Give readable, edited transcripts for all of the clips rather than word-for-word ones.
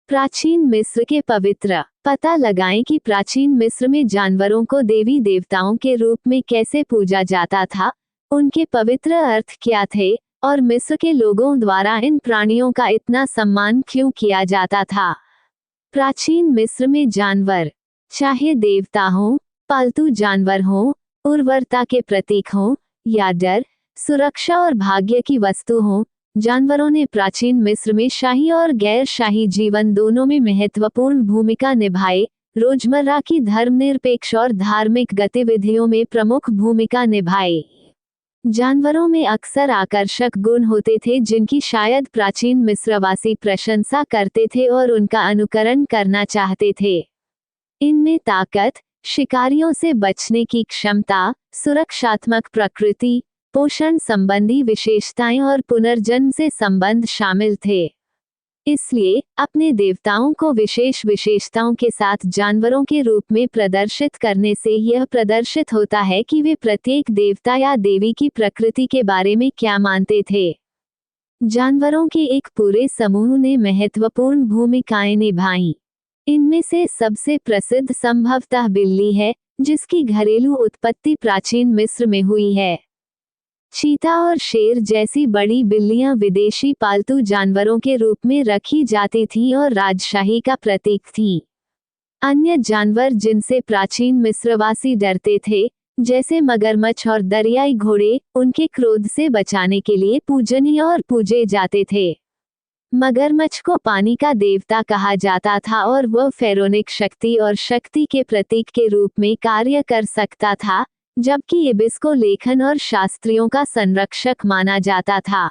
प्राचीन मिस्र के पवित्र। पता लगाएं कि प्राचीन मिस्र में जानवरों को देवी देवताओं के रूप में कैसे पूजा जाता था, उनके पवित्र अर्थ क्या थे, और मिस्र के लोगों द्वारा इन प्राणियों का इतना सम्मान क्यों किया जाता था। प्राचीन मिस्र में जानवर, चाहे देवता हों, पालतू जानवर हों, उर्वरता के प्रतीक हों, या डर, सुरक्षा और भाग्य की वस्तु हों, जानवरों ने प्राचीन मिस्र में शाही और गैर शाही जीवन दोनों में महत्वपूर्ण भूमिका निभाई। रोजमर्रा की धर्मनिरपेक्ष और धार्मिक गतिविधियों में प्रमुख भूमिका निभाई। जानवरों में अक्सर आकर्षक गुण होते थे जिनकी शायद प्राचीन मिस्रवासी प्रशंसा करते थे और उनका अनुकरण करना चाहते थे। इनमें ताकत, शिकारियों से बचने की क्षमता, सुरक्षात्मक प्रकृति, पोषण संबंधी विशेषताएं और पुनर्जन्म से संबंध शामिल थे। इसलिए अपने देवताओं को विशेष विशेषताओं के साथ जानवरों के रूप में प्रदर्शित करने से यह प्रदर्शित होता है कि वे प्रत्येक देवता या देवी की प्रकृति के बारे में क्या मानते थे। जानवरों के एक पूरे समूह ने महत्वपूर्ण भूमिकाएं निभाईं। इनमें से सबसे प्रसिद्ध संभवतः बिल्ली है, जिसकी घरेलू उत्पत्ति प्राचीन मिस्र में हुई है। चीता और शेर जैसी बड़ी बिल्लियां विदेशी पालतू जानवरों के रूप में रखी जाती थीं और राजशाही का प्रतीक थीं। अन्य जानवर जिनसे प्राचीन मिस्रवासी डरते थे, जैसे मगरमच्छ और दरियाई घोड़े, उनके क्रोध से बचाने के लिए पूजनीय और पूजे जाते थे। मगरमच्छ को पानी का देवता कहा जाता था और वह फेरोनिक शक्ति और शक्ति के प्रतीक के रूप में कार्य कर सकता था, जबकि इबिस को लेखन और शास्त्रियों का संरक्षक माना जाता था।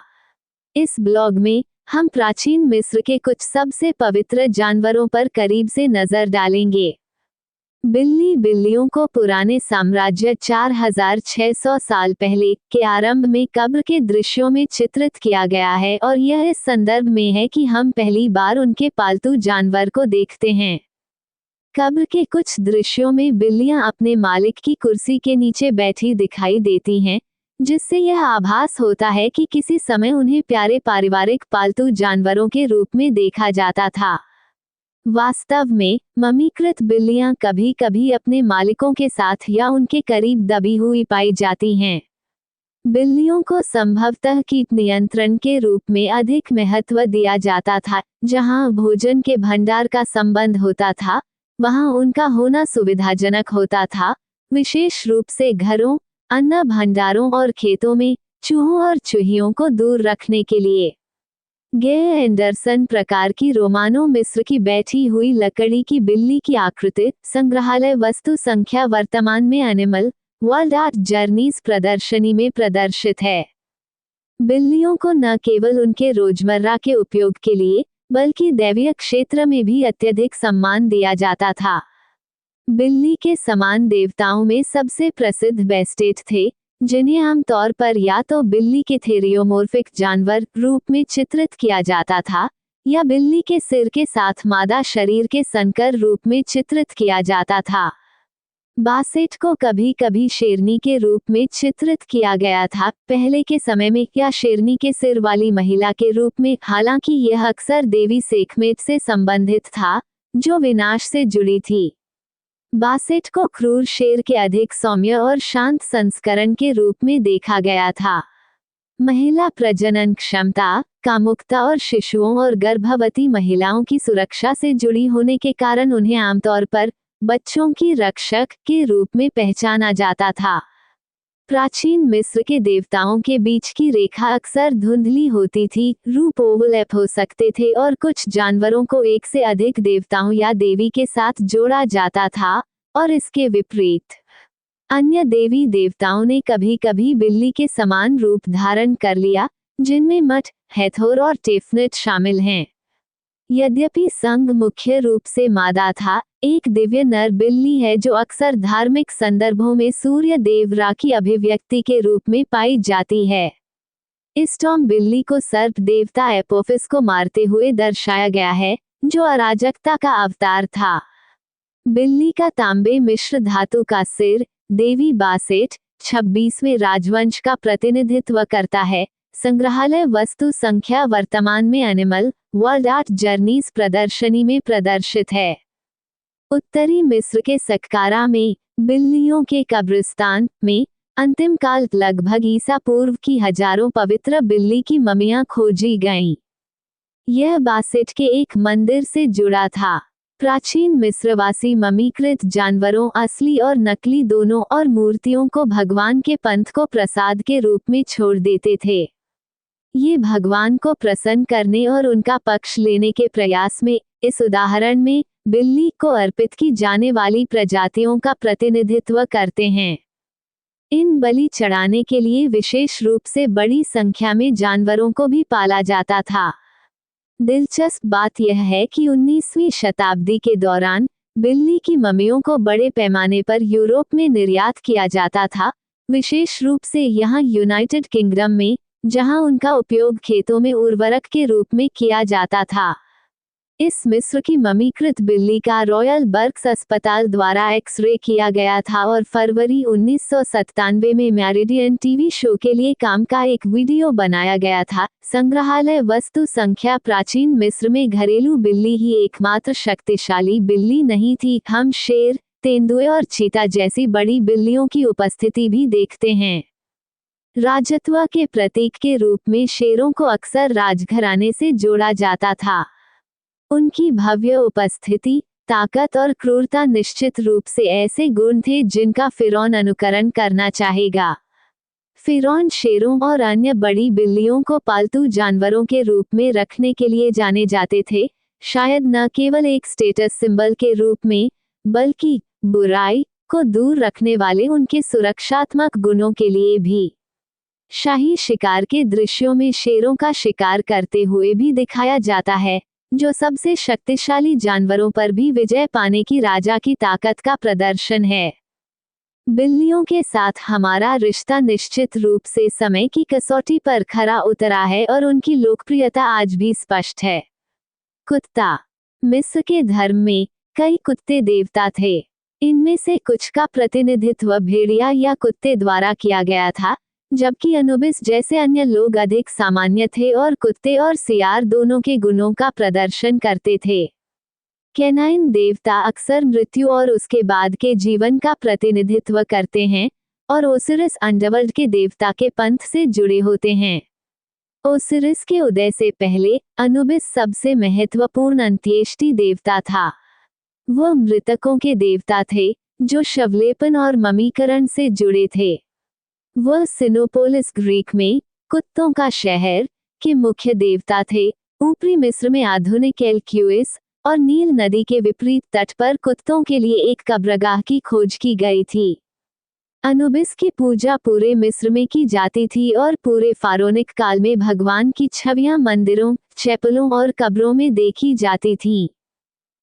इस ब्लॉग में हम प्राचीन मिस्र के कुछ सबसे पवित्र जानवरों पर करीब से नजर डालेंगे। बिल्ली। बिल्लियों को पुराने साम्राज्य 4600 साल पहले के आरंभ में कब्र के दृश्यों में चित्रित किया गया है और यह इस संदर्भ में है कि हम पहली बार उनके पालतू जानवर को देखते हैं। कब्र के कुछ दृश्यों में बिल्लियां अपने मालिक की कुर्सी के नीचे बैठी दिखाई देती हैं, जिससे यह आभास होता है कि किसी समय उन्हें प्यारे पारिवारिक पालतू जानवरों के रूप में देखा जाता था। वास्तव में ममीकृत बिल्लियां कभी कभी अपने मालिकों के साथ या उनके करीब दबी हुई पाई जाती हैं। बिल्लियों को संभवतः कीट नियंत्रण के रूप में अधिक महत्व दिया जाता था। जहां भोजन के भंडार का संबंध होता था, वहां उनका होना सुविधाजनक होता था, विशेष रूप से घरों, अन्न भंडारों और खेतों में चूहों और चूहियों को दूर रखने के लिए। गे एंडरसन प्रकार की रोमानो मिस्र की बैठी हुई लकड़ी की बिल्ली की आकृति संग्रहालय वस्तु संख्या वर्तमान में एनिमल वर्ल्ड आर्ट जर्नीज प्रदर्शनी में प्रदर्शित है। बिल्लियों को न केवल उनके रोजमर्रा के उपयोग के लिए बल्कि दैवीय क्षेत्र में भी अत्यधिक सम्मान दिया जाता था। बिल्ली के समान देवताओं में सबसे प्रसिद्ध बेस्टेट थे, जिन्हें आमतौर पर या तो बिल्ली के थेरियोमोर्फिक जानवर रूप में चित्रित किया जाता था, या बिल्ली के सिर के साथ मादा शरीर के संकर रूप में चित्रित किया जाता था। बासेट को कभी कभी शेरनी के रूप में चित्रित किया गया था पहले के समय में, या शेरनी के सिर वाली महिला के रूप में, हालांकि यह अक्सर देवी सेखमेट से संबंधित था, जो विनाश से जुड़ी थी। बासेट को क्रूर शेर के अधिक सौम्य और शांत संस्करण के रूप में देखा गया था। महिला प्रजनन क्षमता, कामुकता और शिशुओं और गर्भवती महिलाओं की सुरक्षा से जुड़ी होने के कारण उन्हें आमतौर पर बच्चों की रक्षक के रूप में पहचाना जाता था। प्राचीन मिस्र के देवताओं के बीच की रेखा अक्सर धुंधली होती थी, रूप ओवरलैप हो सकते थे और कुछ जानवरों को एक से अधिक देवताओं या देवी के साथ जोड़ा जाता था, और इसके विपरीत अन्य देवी देवताओं ने कभी कभी बिल्ली के समान रूप धारण कर लिया, जिनमें मट, हैथोर और टेफनेट शामिल हैं। यद्यपि संघ मुख्य रूप से मादा था, एक दिव्य नर बिल्ली है जो अक्सर धार्मिक संदर्भों में सूर्य देव रा की अभिव्यक्ति के रूप में पाई जाती है। इस टॉम बिल्ली को सर्प देवता एपोफिस को मारते हुए दर्शाया गया है, जो अराजकता का अवतार था। बिल्ली का तांबे मिश्र धातु का सिर देवी बासेट 26वें राजवंश का प्रतिनिधित्व करता है। संग्रहालय वस्तु संख्या वर्तमान में एनिमल वर्ल्ड आर्ट जर्नीज प्रदर्शनी में प्रदर्शित है। उत्तरी मिस्र के सक्कारा में बिल्लियों के कब्रिस्तान में अंतिम काल लगभग ईसा पूर्व की हजारों पवित्र बिल्ली की ममियां खोजी गईं। यह बासेट के एक मंदिर से जुड़ा था। प्राचीन मिस्रवासी ममीकृत जानवरों, असली और नकली दोनों, और मूर्तियों को भगवान के पंथ को प्रसाद के रूप में छोड़ देते थे। ये भगवान को प्रसन्न करने और उनका पक्ष लेने के प्रयास में, इस उदाहरण में, बिल्ली को अर्पित की जाने वाली प्रजातियों का प्रतिनिधित्व करते हैं। इन बलि चढ़ाने के लिए विशेष रूप से बड़ी संख्या में जानवरों को भी पाला जाता था। दिलचस्प बात यह है कि 19वीं शताब्दी के दौरान बिल्ली की ममियों को बड़े पैमाने पर यूरोप में निर्यात किया जाता था, विशेष रूप से यहाँ यूनाइटेड किंगडम में, जहाँ उनका उपयोग खेतों में उर्वरक के रूप में किया जाता था। इस मिस्र की ममीकृत बिल्ली का रॉयल बर्क्स अस्पताल द्वारा एक्स-रे किया गया था और फरवरी 1997 में मेरिडियन टीवी शो के लिए काम का एक वीडियो बनाया गया था। संग्रहालय वस्तु संख्या प्राचीन मिस्र में घरेलू बिल्ली ही एकमात्र शक्तिशाली बिल्ली नहीं थी। हम शेर, तेंदुए और चीता जैसी बड़ी बिल्लियों की उपस्थिति भी देखते हैं। राजत्व के प्रतीक के रूप में शेरों को अक्सर राजघराने से जोड़ा जाता था। उनकी भव्य उपस्थिति, ताकत और क्रूरता निश्चित रूप से ऐसे गुण थे जिनका फिरौन अनुकरण करना चाहेगा। फिरौन शेरों और अन्य बड़ी बिल्लियों को पालतू जानवरों के रूप में रखने के लिए जाने जाते थे, शायद न केवल एक स्टेटस सिंबल के रूप में, बल्कि बुराई को दूर रखने वाले उनके सुरक्षात्मक गुणों के लिए भी। शाही शिकार के दृश्यों में शेरों का शिकार करते हुए भी दिखाया जाता है, जो सबसे शक्तिशाली जानवरों पर भी विजय पाने की राजा की ताकत का प्रदर्शन है। बिल्लियों के साथ हमारा रिश्ता निश्चित रूप से समय की कसौटी पर खरा उतरा है और उनकी लोकप्रियता आज भी स्पष्ट है। कुत्ता। मिस्र के धर्म में कई कुत्ते देवता थे। इनमें से कुछ का प्रतिनिधित्व भेड़िया या कुत्ते द्वारा किया गया था, जबकि अनुबिस जैसे अन्य लोग अधिक सामान्य थे और कुत्ते और सियार दोनों के गुणों का प्रदर्शन करते थे। कैनाइन देवता अक्सर मृत्यु और उसके बाद के जीवन का प्रतिनिधित्व करते हैं, और ओसिरिस अंडरवर्ल्ड के देवता के पंथ से जुड़े होते हैं। ओसिरिस के उदय से पहले अनुबिस सबसे महत्वपूर्ण अंत्येष्टि देवता था। वह मृतकों के देवता थे, जो शवलेपन और ममीकरण से जुड़े थे। वह सिनोपोलिस ग्रीक में कुत्तों का शहर के मुख्य देवता थे। ऊपरी मिस्र में आधुनिक एलक्यूइस और नील नदी के विपरीत तट पर कुत्तों के लिए एक कब्रगाह की खोज की गई थी। अनुबिस की पूजा पूरे मिस्र में की जाती थी और पूरे फारोनिक काल में भगवान की छवियां मंदिरों, चैपलों और कब्रों में देखी जाती थीं।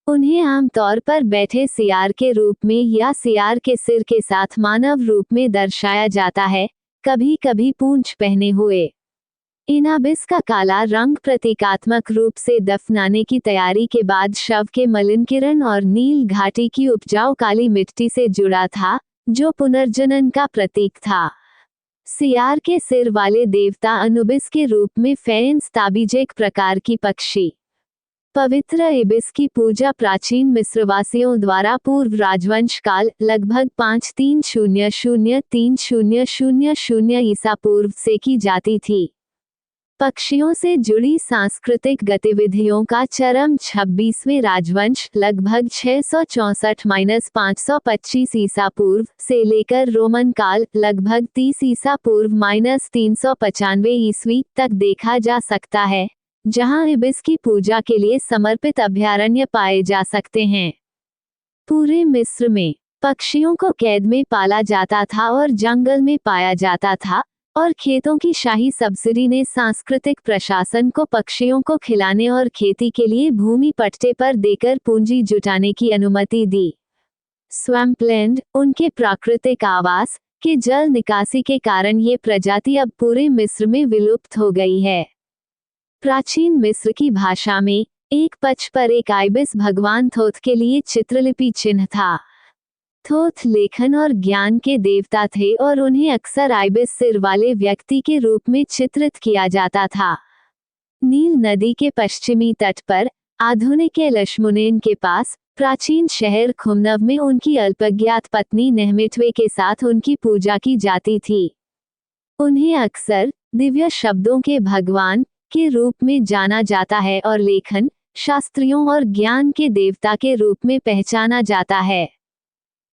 उन्हें आमतौर पर बैठे सियार के रूप में या सियार के सिर के साथ मानव रूप में दर्शाया जाता है, कभी कभी पूंछ पहने हुए। इनाबिस का काला रंग प्रतीकात्मक रूप से दफनाने की तैयारी के बाद शव के मलिनकरण और नील घाटी की उपजाऊ काली मिट्टी से जुड़ा था, जो पुनर्जनन का प्रतीक था। सियार के सिर वाले देवता अनुबिस के रूप में फेरेंस ताबीज एक प्रकार की पक्षी। पवित्र इबिस की पूजा प्राचीन मिस्रवासियों द्वारा पूर्व राजवंश काल लगभग 5300–3000 ईसा पूर्व से की जाती थी। पक्षियों से जुड़ी सांस्कृतिक गतिविधियों का चरम 26वें राजवंश लगभग 664–525 ईसा पूर्व से लेकर रोमन काल लगभग 30 ईसा पूर्व -395 ईस्वी तक देखा जा सकता है, जहां इबिस की पूजा के लिए समर्पित अभयारण्य पाए जा सकते हैं। पूरे मिस्र में पक्षियों को कैद में पाला जाता था और जंगल में पाया जाता था, और खेतों की शाही सब्सिडी ने सांस्कृतिक प्रशासन को पक्षियों को खिलाने और खेती के लिए भूमि पट्टे पर देकर पूंजी जुटाने की अनुमति दी। स्वैम्पलैंड, उनके प्राकृतिक आवास के जल निकासी के कारण ये प्रजाति अब पूरे मिस्र में विलुप्त हो गई है। प्राचीन मिस्र की भाषा में एक पच पर एक आइबिस भगवान थोथ के लिए चित्रलिपि चिन्ह था। थोथ लेखन और ज्ञान के देवता थे और उन्हें अक्सर आइबिस सिर वाले व्यक्ति के रूप में चित्रित किया जाता था। नील नदी के पश्चिमी तट पर आधुनिक एलशमुनेन के पास प्राचीन शहर खुमनव में उनकी अल्पज्ञात पत्नी नेहमिट्वे के साथ उनकी पूजा की जाती थी। उन्हें अक्सर दिव्य शब्दों के भगवान के रूप में जाना जाता है और लेखन, शास्त्रियों और ज्ञान के देवता के रूप में पहचाना जाता है।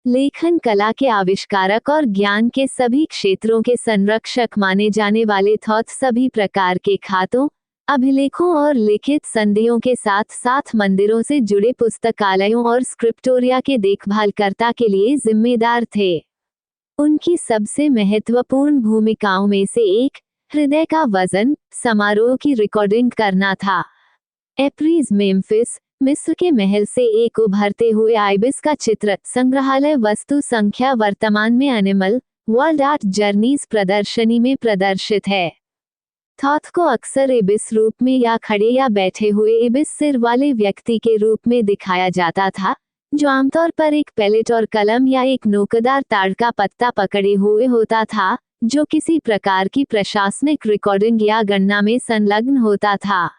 लेखन कला के आविष्कारक और ज्ञान के सभी क्षेत्रों के संरक्षक माने जाने वाले थॉथ सभी प्रकार के खातों, अभिलेखों और लिखित संधियों के साथ साथ मंदिरों से जुड़े पुस्तकालयों और स्क्रिप्टोरिया के देखभालकर्ता के लिए जिम्मेदार थे। उनकी सबसे महत्वपूर्ण भूमिकाओं में से एक हृदय का वजन समारोह की रिकॉर्डिंग करना था। एप्रीज मेम्फिस मिस्र के महल से एक उभरते हुए आइबिस का चित्र संग्रहालय वस्तु संख्या वर्तमान में एनिमल वर्ल्ड आर्ट जर्नीज प्रदर्शनी में प्रदर्शित है। थॉथ को अक्सर इबिस रूप में या खड़े या बैठे हुए इबिस सिर वाले व्यक्ति के रूप में दिखाया जाता था, जो आमतौर पर एक पैलेट और कलम या एक नोकदार ताड़ का पत्ता पकड़े हुए होता था, जो किसी प्रकार की प्रशासनिक रिकॉर्डिंग या गणना में संलग्न होता था।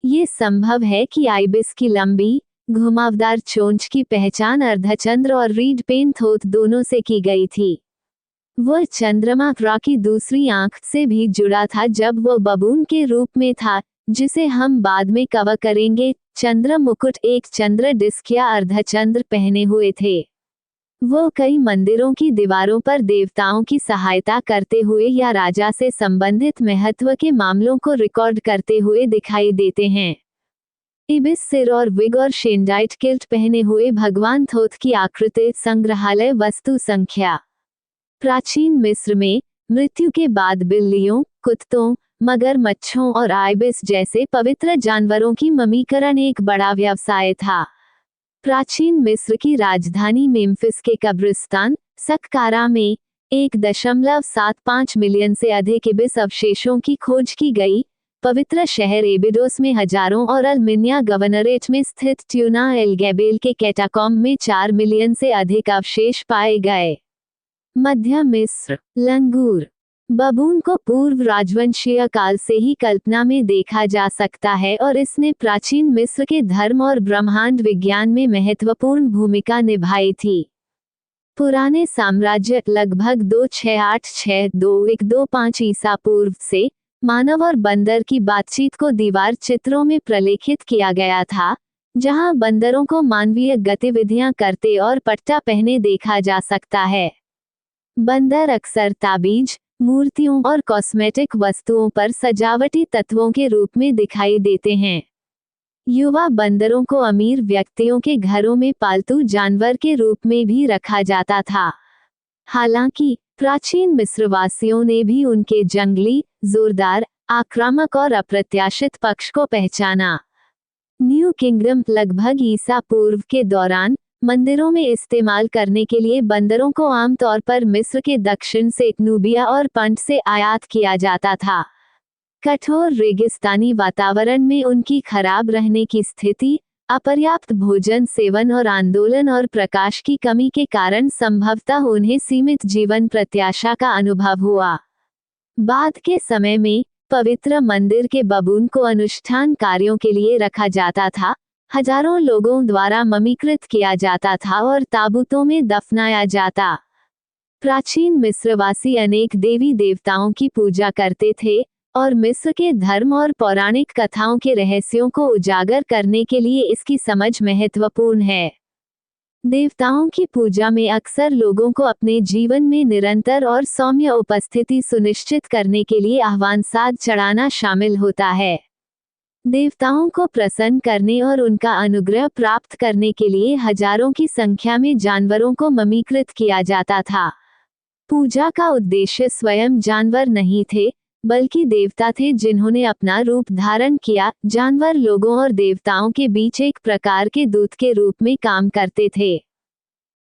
ये संभव है कि आइबिस की लंबी, घुमावदार चोंच की पहचान अर्धचंद्र और रीड पेन थोथ दोनों से की गई थी। वह चंद्रमा रा की दूसरी आंख से भी जुड़ा था जब वह बबून के रूप में था, जिसे हम बाद में कवर करेंगे। चंद्र मुकुट एक चंद्र डिस्क या अर्धचंद्र पहने हुए थे। वो कई मंदिरों की दीवारों पर देवताओं की सहायता करते हुए या राजा से संबंधित महत्व के मामलों को रिकॉर्ड करते हुए दिखाई देते हैं। इबिस सिर और विग और शेंडाइट किल्ट पहने हुए भगवान थोथ की आकृति संग्रहालय वस्तु संख्या। प्राचीन मिस्र में मृत्यु के बाद बिल्लियों, कुत्तों, मगरमच्छों और आइबिस जैसे पवित्र जानवरों की ममीकरण एक बड़ा व्यवसाय था। प्राचीन मिस्र की राजधानी मेम्फिस के कब्रिस्तान सक्कारा में 1.75 मिलियन से अधिक इबिस अवशेषों की खोज की गई। पवित्र शहर एबिडोस में हजारों और अल्मिनिया गवर्नरेट में स्थित ट्यूना एल गैबेल के कैटाकॉम्ब में 4 मिलियन से अधिक अवशेष पाए गए। मध्य मिस्र लंगूर बबून को पूर्व राजवंशीय काल से ही कल्पना में देखा जा सकता है और इसने प्राचीन मिस्र के धर्म और ब्रह्मांड विज्ञान में महत्वपूर्ण भूमिका निभाई थी। पुराने साम्राज्य लगभग 2686-2125 ईसा पूर्व से मानव और बंदर की बातचीत को दीवार चित्रों में प्रलेखित किया गया था, जहां बंदरों को मानवीय गतिविधियां करते और पट्टा पहने देखा जा सकता है। बंदर अक्सर ताबीज, मूर्तियों और कॉस्मेटिक वस्तुओं पर सजावटी तत्वों के रूप में दिखाई देते हैं। युवा बंदरों को अमीर व्यक्तियों के घरों में पालतू जानवर के रूप में भी रखा जाता था। हालांकि प्राचीन मिस्रवासियों ने भी उनके जंगली, जोरदार, आक्रामक और अप्रत्याशित पक्ष को पहचाना। न्यू किंगडम लगभग ईसा पूर्व के दौरान मंदिरों में इस्तेमाल करने के लिए बंदरों को आमतौर पर मिस्र के दक्षिण से नूबिया और पंट से आयात किया जाता था। कठोर रेगिस्तानी वातावरण में उनकी खराब रहने की स्थिति, अपर्याप्त भोजन सेवन और आंदोलन और प्रकाश की कमी के कारण संभवतः उन्हें सीमित जीवन प्रत्याशा का अनुभव हुआ। बाद के समय में पवित्र मंदिर के बबून को अनुष्ठान कार्यों के लिए रखा जाता था, हजारों लोगों द्वारा ममीकृत किया जाता था और ताबूतों में दफनाया जाता। प्राचीन मिस्रवासी अनेक देवी देवताओं की पूजा करते थे और मिस्र के धर्म और पौराणिक कथाओं के रहस्यों को उजागर करने के लिए इसकी समझ महत्वपूर्ण है। देवताओं की पूजा में अक्सर लोगों को अपने जीवन में निरंतर और सौम्य उपस्थिति सुनिश्चित करने के लिए आह्वान साध चढ़ाना शामिल होता है। देवताओं को प्रसन्न करने और उनका अनुग्रह प्राप्त करने के लिए हजारों की संख्या में जानवरों को ममीकृत किया जाता था। पूजा का उद्देश्य स्वयं जानवर नहीं थे, बल्कि देवता थे जिन्होंने अपना रूप धारण किया। जानवर लोगों और देवताओं के बीच एक प्रकार के दूत के रूप में काम करते थे।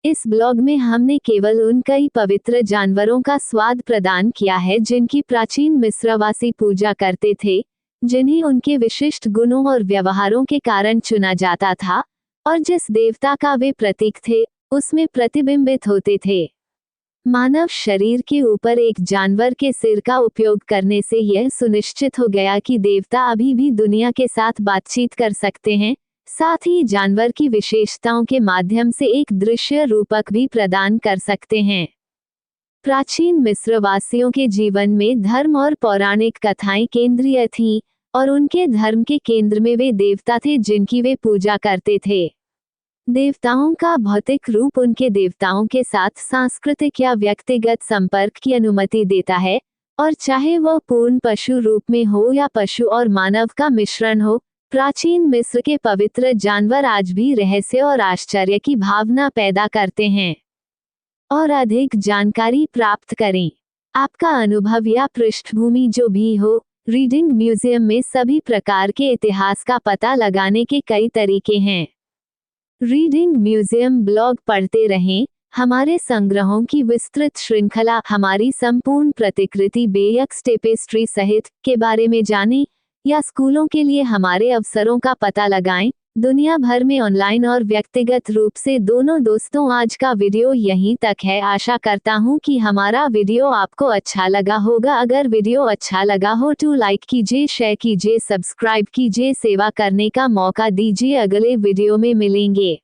इस ब्लॉग में हमने केवल उन कई पवित्र जानवरों का स्वाद प्रदान किया है जिनकी प्राचीन मिस्रवासी पूजा करते थे, जिन्हें उनके विशिष्ट गुणों और व्यवहारों के कारण चुना जाता था और जिस देवता का वे प्रतीक थे उसमें प्रतिबिंबित होते थे। मानव शरीर के ऊपर एक जानवर के सिर का उपयोग करने से यह सुनिश्चित हो गया कि देवता अभी भी दुनिया के साथ बातचीत कर सकते हैं, साथ ही जानवर की विशेषताओं के माध्यम से एक दृश्य रूपक भी प्रदान कर सकते हैं। प्राचीन मिस्रवासियों के जीवन में धर्म और पौराणिक कथाएं केंद्रीय थीं, और उनके धर्म के केंद्र में वे देवता थे जिनकी वे पूजा करते थे। देवताओं का भौतिक रूप उनके देवताओं के साथ सांस्कृतिक या व्यक्तिगत संपर्क की अनुमति देता है, और चाहे वह पूर्ण पशु रूप में हो या पशु और मानव का मिश्रण हो, प्राचीन मिस्र के पवित्र जानवर आज भी रहस्य और आश्चर्य की भावना पैदा करते हैं। और अधिक जानकारी प्राप्त करें। आपका अनुभव या पृष्ठभूमि जो भी हो, रीडिंग म्यूजियम में सभी प्रकार के इतिहास का पता लगाने के कई तरीके हैं। रीडिंग म्यूजियम ब्लॉग पढ़ते रहें, हमारे संग्रहों की विस्तृत श्रृंखला, हमारी संपूर्ण प्रतिकृति बेयक्स टेपेस्ट्री सहित के बारे में जानें, या स्कूलों के लिए हमारे अवसरों का पता लगाएं। दुनिया भर में ऑनलाइन और व्यक्तिगत रूप से दोनों। दोस्तों, आज का वीडियो यहीं तक है। आशा करता हूं कि हमारा वीडियो आपको अच्छा लगा होगा। अगर वीडियो अच्छा लगा हो तो लाइक कीजिए, शेयर कीजिए, सब्सक्राइब कीजिए, सेवा करने का मौका दीजिए। अगले वीडियो में मिलेंगे।